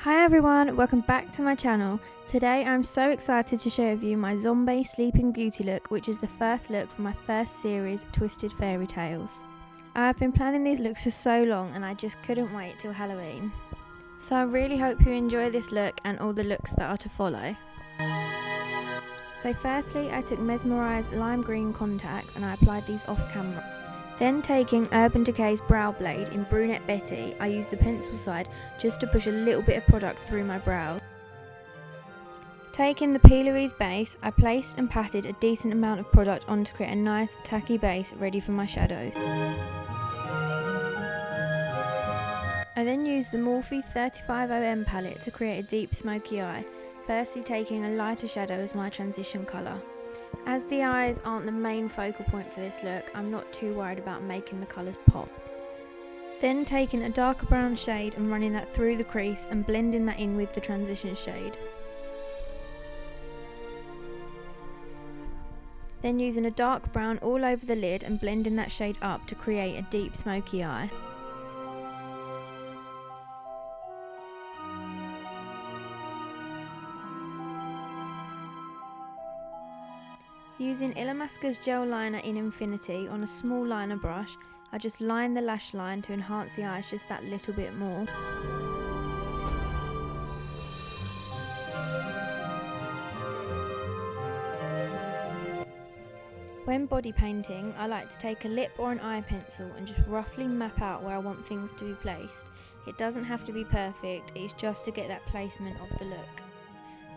Hi everyone, welcome back to my channel. Today I'm so excited to share with you my Zombae Sleeping Beauty look, which is the first look for my first series, Twisted Fairy Tales. I've been planning these looks for so long and I just couldn't wait till Halloween. So I really hope you enjoy this look and all the looks that are to follow. So firstly I took Mesmereyez lime green contacts and I applied these off camera. Then taking Urban Decay's brow blade in Brunette Betty, I used the pencil side just to push a little bit of product through my brows. Taking the P.Louise Base, I placed and patted a decent amount of product on to create a nice tacky base ready for my shadows. I then used the Morphe 35mm palette to create a deep smoky eye, firstly taking a lighter shadow as my transition colour. As the eyes aren't the main focal point for this look, I'm not too worried about making the colours pop. Then taking a darker brown shade and running that through the crease and blending that in with the transition shade. Then using a dark brown all over the lid and blending that shade up to create a deep smoky eye. Using Illamasqua's gel liner in Infinity on a small liner brush, I just line the lash line to enhance the eyes just that little bit more. When body painting, I like to take a lip or an eye pencil and just roughly map out where I want things to be placed. It doesn't have to be perfect, it's just to get that placement of the look.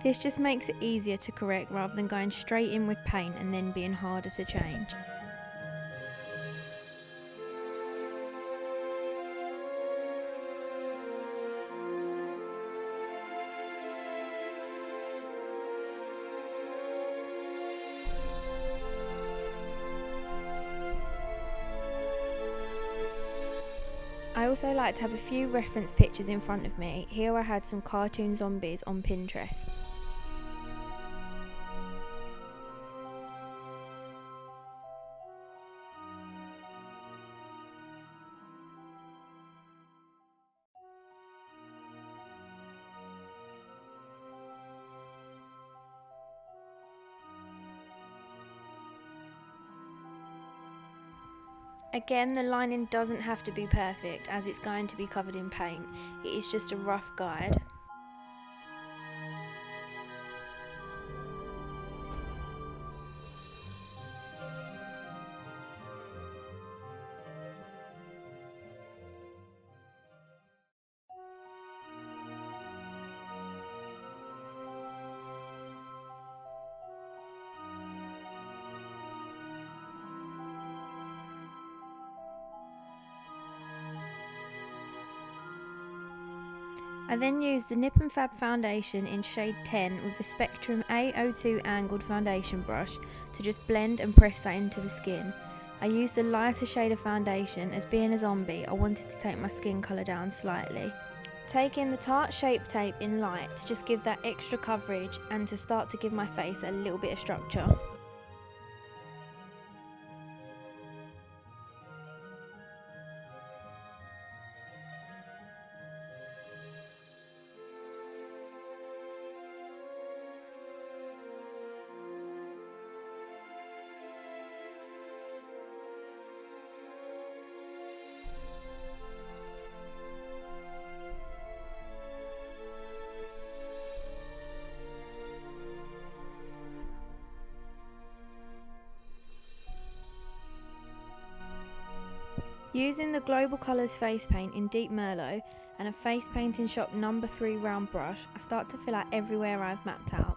This just makes it easier to correct rather than going straight in with paint and then being harder to change. I also like to have a few reference pictures in front of me. Here I had some cartoon zombies on Pinterest. Again, the lining doesn't have to be perfect as it's going to be covered in paint. It is just a rough guide. I then used the Nip and Fab foundation in shade 10 with the Spectrum A02 angled foundation brush to just blend and press that into the skin. I used a lighter shade of foundation as being a zombie I wanted to take my skin colour down slightly. Taking the Tarte Shape Tape in light to just give that extra coverage and to start to give my face a little bit of structure. Using the Global Colours face paint in Deep Merlot and a face painting shop No. 3 round brush, I start to fill out everywhere I've mapped out.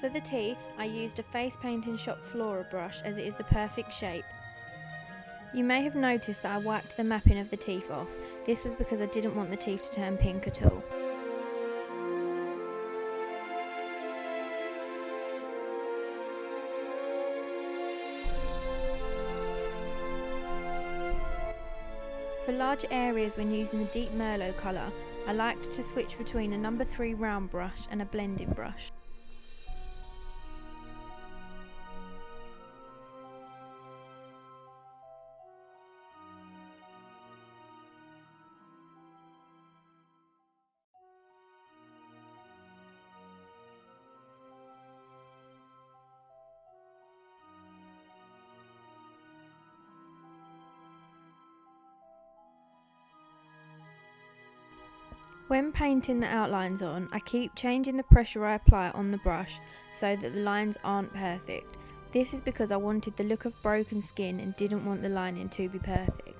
For the teeth, I used a face painting shop Flora brush as it is the perfect shape. You may have noticed that I wiped the mapping of the teeth off. This was because I didn't want the teeth to turn pink at all. For large areas when using the deep Merlot colour, I liked to switch between a number 3 round brush and a blending brush. When painting the outlines on, I keep changing the pressure I apply on the brush so that the lines aren't perfect. This is because I wanted the look of broken skin and didn't want the lining to be perfect.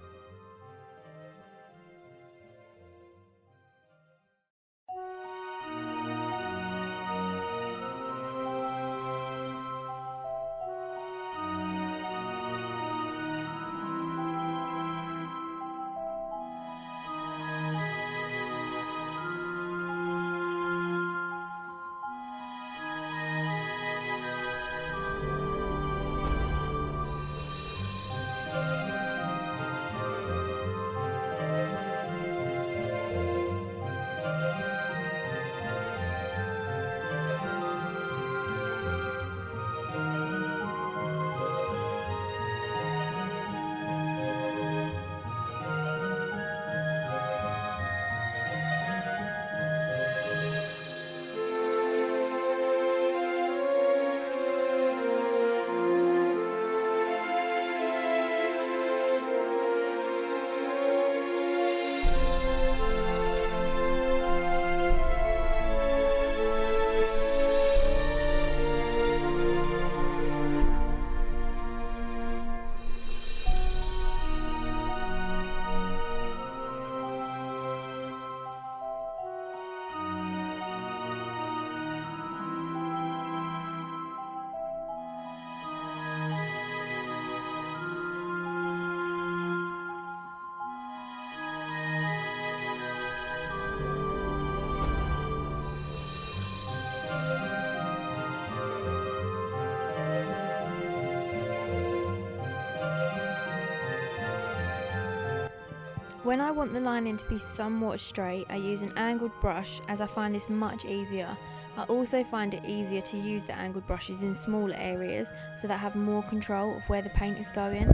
When I want the lining to be somewhat straight, I use an angled brush as I find this much easier. I also find it easier to use the angled brushes in smaller areas so that I have more control of where the paint is going.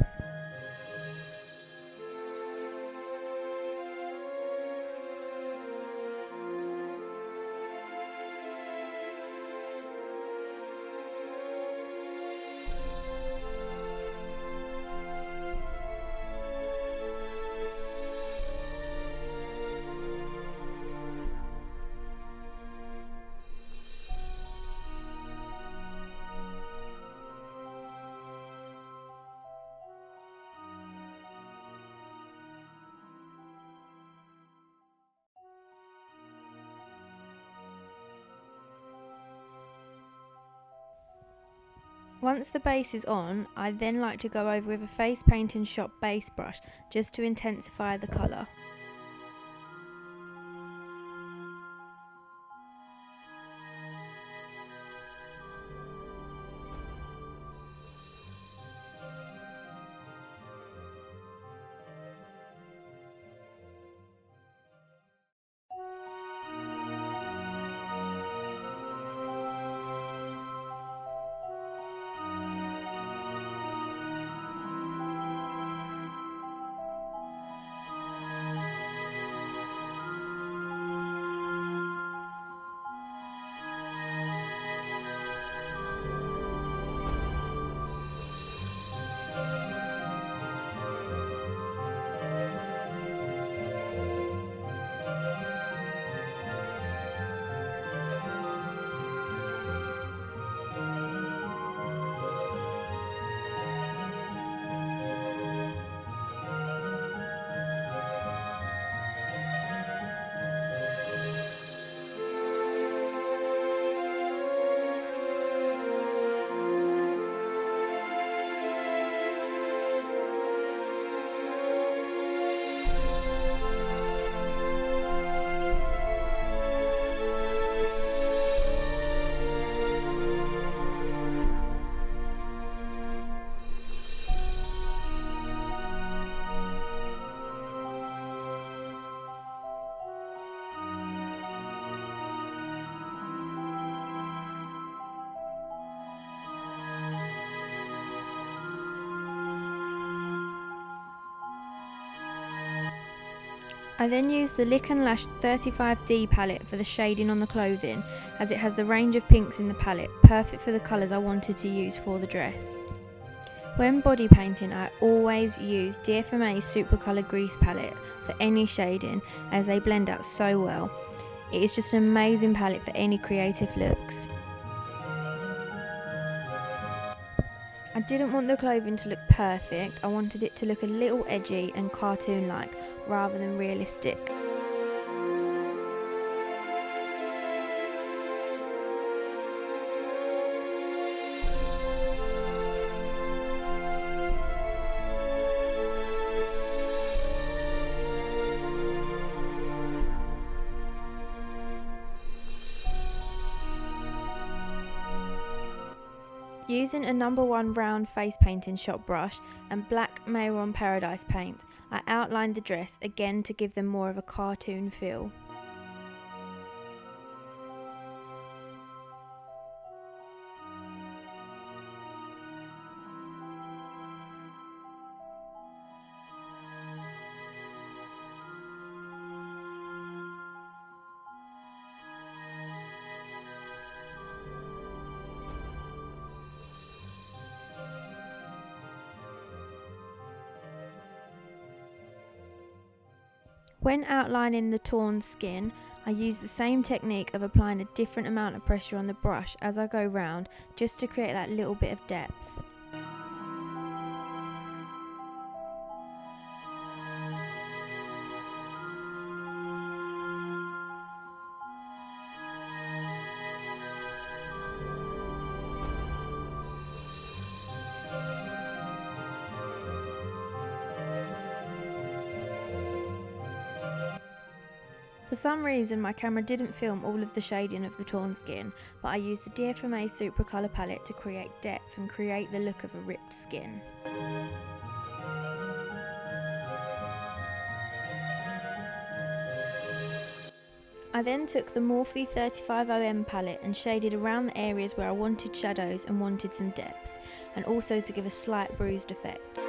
Once the base is on, I then like to go over with a face painting shop base brush just to intensify the colour. I then used the Lick & Lash 35D palette for the shading on the clothing, as it has the range of pinks in the palette, perfect for the colours I wanted to use for the dress. When body painting, I always use DFMA's Supra Colour Grease palette for any shading, as they blend out so well. It is just an amazing palette for any creative looks. I didn't want the clothing to look perfect, I wanted it to look a little edgy and cartoon-like rather than realistic. Using a No. 1 round face painting shop brush and black Mehron Paradise paint, I outlined the dress again to give them more of a cartoon feel. When outlining the torn skin, I use the same technique of applying a different amount of pressure on the brush as I go round, just to create that little bit of depth. For some reason my camera didn't film all of the shading of the torn skin, but I used the DFMA Supra Colour palette to create depth and create the look of a ripped skin. I then took the Morphe 35OM palette and shaded around the areas where I wanted shadows and wanted some depth, and also to give a slight bruised effect.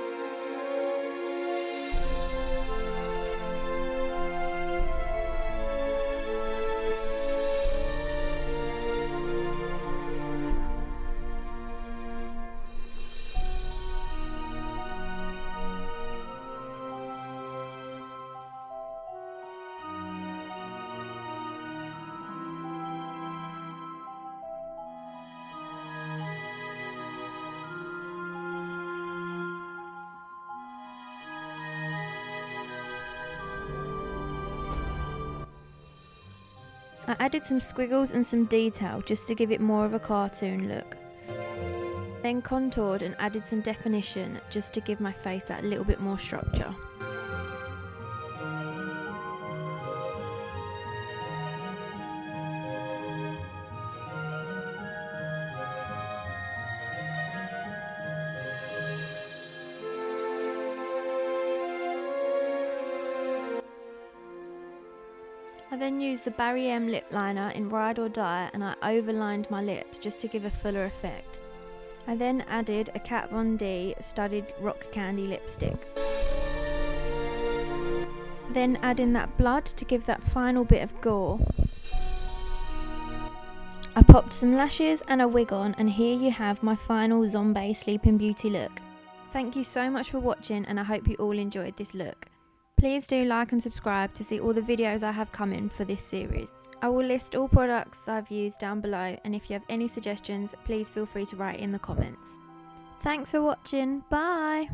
I added some squiggles and some detail just to give it more of a cartoon look. Then contoured and added some definition just to give my face that little bit more structure. I then used the Barry M lip liner in Ride or Die and I overlined my lips just to give a fuller effect. I then added a Kat Von D studded rock candy lipstick. Then add in that blood to give that final bit of gore. I popped some lashes and a wig on, and here you have my final Zombae Sleeping Beauty look. Thank you so much for watching, and I hope you all enjoyed this look. Please do like and subscribe to see all the videos I have coming for this series. I will list all products I've used down below, and if you have any suggestions, please feel free to write in the comments. Thanks for watching, bye!